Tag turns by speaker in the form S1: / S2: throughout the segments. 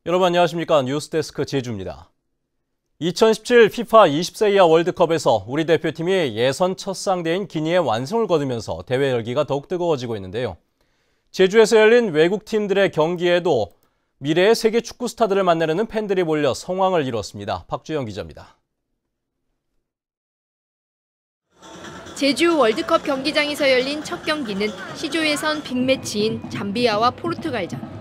S1: 여러분 안녕하십니까? 뉴스데스크 제주입니다. 2017 FIFA 20세 이하 월드컵에서 우리 대표팀이 예선 첫 상대인 기니의 완승을 거두면서 대회 열기가 더욱 뜨거워지고 있는데요. 제주에서 열린 외국 팀들의 경기에도 미래의 세계 축구 스타들을 만나려는 팬들이 몰려 성황을 이뤘습니다. 박주영 기자입니다.
S2: 제주 월드컵 경기장에서 열린 첫 경기는 C조 예선 빅매치인 잠비아와 포르투갈전.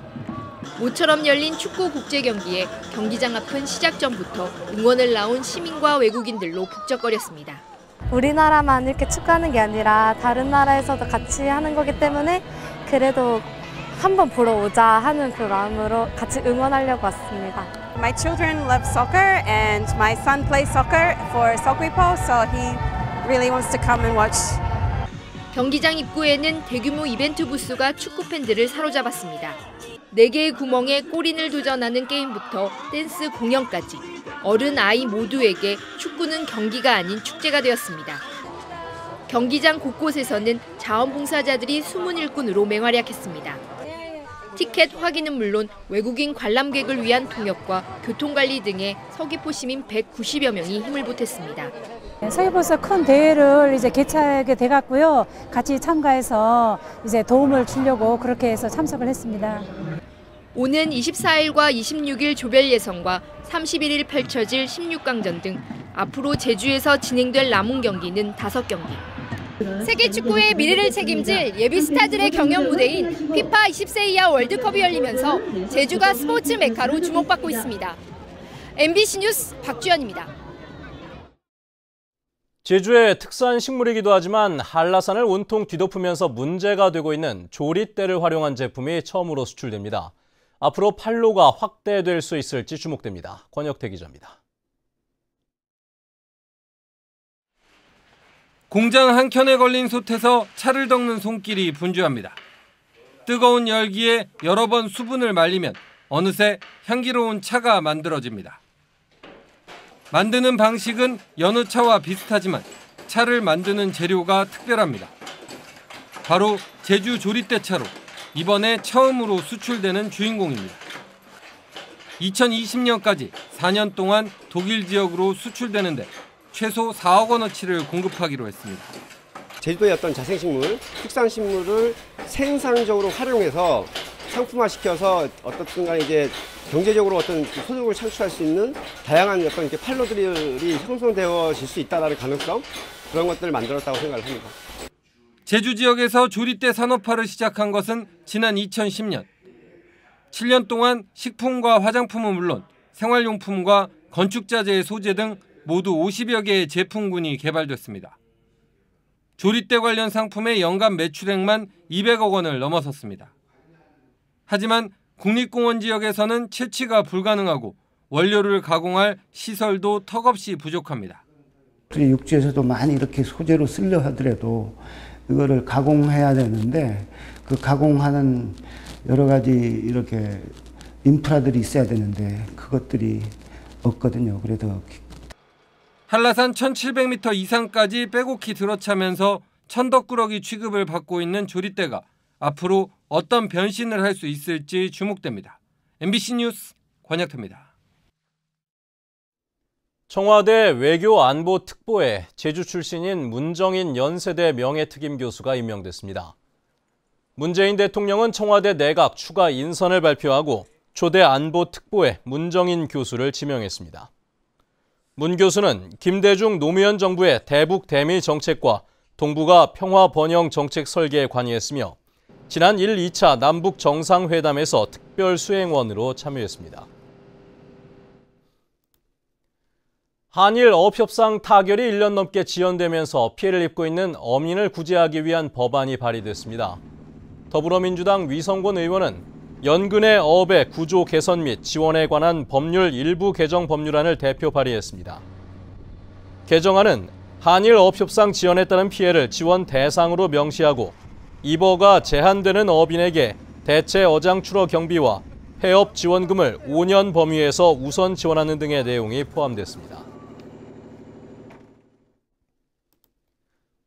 S2: 모처럼 열린 축구 국제 경기에 경기장 앞은 시작 전부터 응원을 나온 시민과 외국인들로 북적거렸습니다.
S3: 우리나라만 이렇게 축구하는 게 아니라 다른 나라에서도 같이 하는 거기 때문에 그래도 한번 보러 오자 하는 그 마음으로 같이 응원하려고 왔습니다.
S4: My children love soccer and my son plays soccer for Seogwipo, so he really wants to come and watch.
S2: 경기장 입구에는 대규모 이벤트 부스가 축구 팬들을 사로잡았습니다. 4개의 구멍에 골인을 도전하는 게임부터 댄스 공연까지 어른 아이 모두에게 축구는 경기가 아닌 축제가 되었습니다. 경기장 곳곳에서는 자원봉사자들이 숨은 일꾼으로 맹활약했습니다. 티켓 확인은 물론 외국인 관람객을 위한 통역과 교통관리 등의 서귀포 시민 190여 명이 힘을 보탰습니다.
S5: 서귀포에서 큰 대회를 이제 개최하게 돼갖고요. 같이 참가해서 이제 도움을 주려고 그렇게 해서 참석을 했습니다.
S2: 오는 24일과 26일 조별 예선과 31일 펼쳐질 16강전 등 앞으로 제주에서 진행될 남은 경기는 5경기. 세계 축구의 미래를 책임질 예비 스타들의 경연 무대인 FIFA 20세 이하 월드컵이 열리면서 제주가 스포츠 메카로 주목받고 있습니다. MBC 뉴스 박주연입니다.
S1: 제주의 특산 식물이기도 하지만 한라산을 온통 뒤덮으면서 문제가 되고 있는 조리대를 활용한 제품이 처음으로 수출됩니다. 앞으로 판로가 확대될 수 있을지 주목됩니다. 권혁태 기자입니다.
S6: 공장 한켠에 걸린 솥에서 차를 덮는 손길이 분주합니다. 뜨거운 열기에 여러 번 수분을 말리면 어느새 향기로운 차가 만들어집니다. 만드는 방식은 여느 차와 비슷하지만 차를 만드는 재료가 특별합니다. 바로 제주 조리대 차로 이번에 처음으로 수출되는 주인공입니다. 2020년까지 4년 동안 독일 지역으로 수출되는데 최소 4억 원어치를 공급하기로 했습니다.
S7: 제주도의 어떤 자생식물, 특산식물을 생산적으로 활용해서 상품화시켜서 어떻든 간에 이제 경제적으로 어떤 소득을 창출할 수 있는 다양한 어떤 판로들이 형성되어질 수 있다는 가능성, 그런 것들을 만들었다고 생각을 합니다.
S6: 제주 지역에서 조리대 산업화를 시작한 것은 지난 2010년. 7년 동안 식품과 화장품은 물론 생활용품과 건축자재의 소재 등 모두 50여 개의 제품군이 개발됐습니다. 조리대 관련 상품의 연간 매출액만 200억 원을 넘어섰습니다. 하지만 국립공원 지역에서는 채취가 불가능하고 원료를 가공할 시설도 턱없이 부족합니다.
S8: 육지에서도 많이 이렇게 소재로 쓰려 하더라도 이거를 가공해야 되는데 그 가공하는 여러 가지 이렇게 인프라들이 있어야 되는데 그것들이 없거든요. 그래서
S6: 한라산 1700m 이상까지 빼곡히 들어차면서 천덕꾸러기 취급을 받고 있는 조리대가 앞으로 어떤 변신을 할 수 있을지 주목됩니다. MBC 뉴스 권혁태입니다.
S1: 청와대 외교안보특보에 제주 출신인 문정인 연세대 명예특임 교수가 임명됐습니다. 문재인 대통령은 청와대 내각 추가 인선을 발표하고 초대 안보특보에 문정인 교수를 지명했습니다. 문 교수는 김대중 노무현 정부의 대북 대미 정책과 동북아 평화 번영 정책 설계에 관여했으며 지난 1, 2차 남북 정상회담에서 특별 수행원으로 참여했습니다. 한일 어업협상 타결이 1년 넘게 지연되면서 피해를 입고 있는 어민을 구제하기 위한 법안이 발의됐습니다. 더불어민주당 위성곤 의원은 연근의 어업의 구조 개선 및 지원에 관한 법률 일부 개정 법률안을 대표 발의했습니다. 개정안은 한일 어업협상 지연에 따른 피해를 지원 대상으로 명시하고 입어가 제한되는 어업인에게 대체 어장 출어 경비와 해업 지원금을 5년 범위에서 우선 지원하는 등의 내용이 포함됐습니다.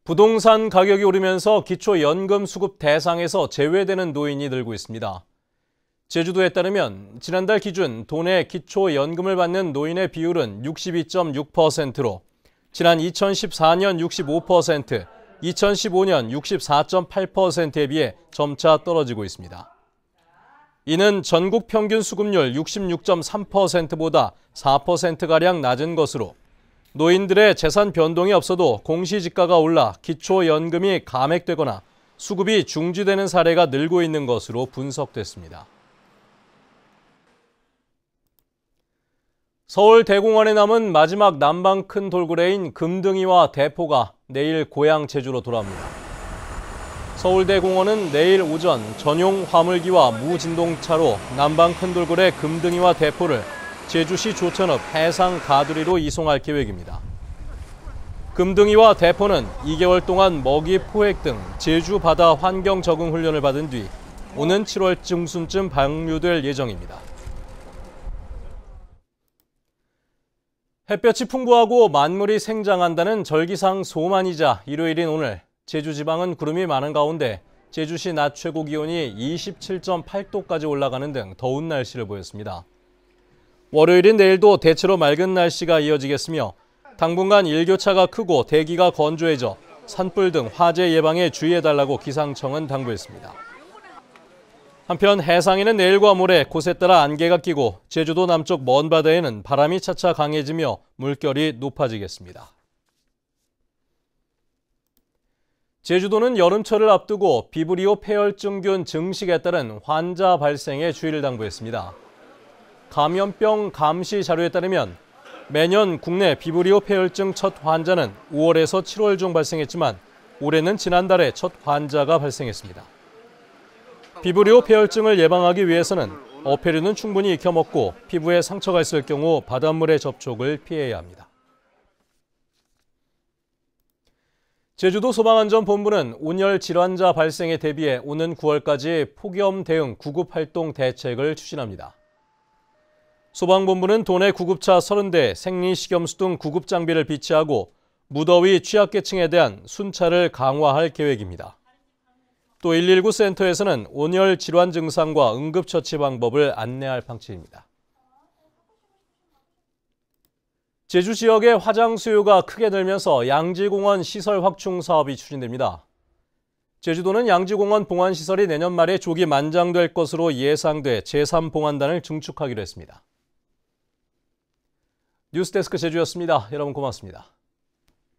S1: 부동산 가격이 오르면서 기초연금 수급 대상에서 제외되는 노인이 늘고 있습니다. 제주도에 따르면 지난달 기준 도내 기초연금을 받는 노인의 비율은 62.6%로 지난 2014년 65%, 2015년 64.8%에 비해 점차 떨어지고 있습니다. 이는 전국 평균 수급률 66.3%보다 4%가량 낮은 것으로 노인들의 재산 변동이 없어도 공시지가가 올라 기초연금이 감액되거나 수급이 중지되는 사례가 늘고 있는 것으로 분석됐습니다. 서울 대공원에 남은 마지막 남방 큰 돌고래인 금등이와 대포가 내일 고향 제주로 돌아옵니다. 서울대공원은 내일 오전 전용 화물기와 무진동차로 남방 큰 돌고래 금등이와 대포를 제주시 조천읍 해상 가두리로 이송할 계획입니다. 금등이와 대포는 2개월 동안 먹이 포획 등 제주 바다 환경 적응 훈련을 받은 뒤 오는 7월 중순쯤 방류될 예정입니다. 햇볕이 풍부하고 만물이 생장한다는 절기상 소만이자 일요일인 오늘 제주 지방은 구름이 많은 가운데 제주시 낮 최고 기온이 27.8도까지 올라가는 등 더운 날씨를 보였습니다. 월요일인 내일도 대체로 맑은 날씨가 이어지겠으며 당분간 일교차가 크고 대기가 건조해져 산불 등 화재 예방에 주의해달라고 기상청은 당부했습니다. 한편 해상에는 내일과 모레 곳에 따라 안개가 끼고 제주도 남쪽 먼 바다에는 바람이 차차 강해지며 물결이 높아지겠습니다. 제주도는 여름철을 앞두고 비브리오 폐혈증균 증식에 따른 환자 발생에 주의를 당부했습니다. 감염병 감시 자료에 따르면 매년 국내 비브리오 폐혈증 첫 환자는 5월에서 7월 중 발생했지만 올해는 지난달에 첫 환자가 발생했습니다. 비브리오 폐혈증을 예방하기 위해서는 어패류는 충분히 익혀 먹고 피부에 상처가 있을 경우 바닷물의 접촉을 피해야 합니다. 제주도 소방안전본부는 온열 질환자 발생에 대비해 오는 9월까지 폭염 대응 구급활동 대책을 추진합니다. 소방본부는 도내 구급차 30대, 생리식염수 등 구급장비를 비치하고 무더위 취약계층에 대한 순찰을 강화할 계획입니다. 또 119 센터에서는 온열 질환 증상과 응급처치 방법을 안내할 방침입니다. 제주 지역의 화장 수요가 크게 늘면서 양지공원 시설 확충 사업이 추진됩니다. 제주도는 양지공원 봉안시설이 내년 말에 조기 만장될 것으로 예상돼 제3봉안단을 증축하기로 했습니다. 뉴스데스크 제주였습니다. 여러분 고맙습니다.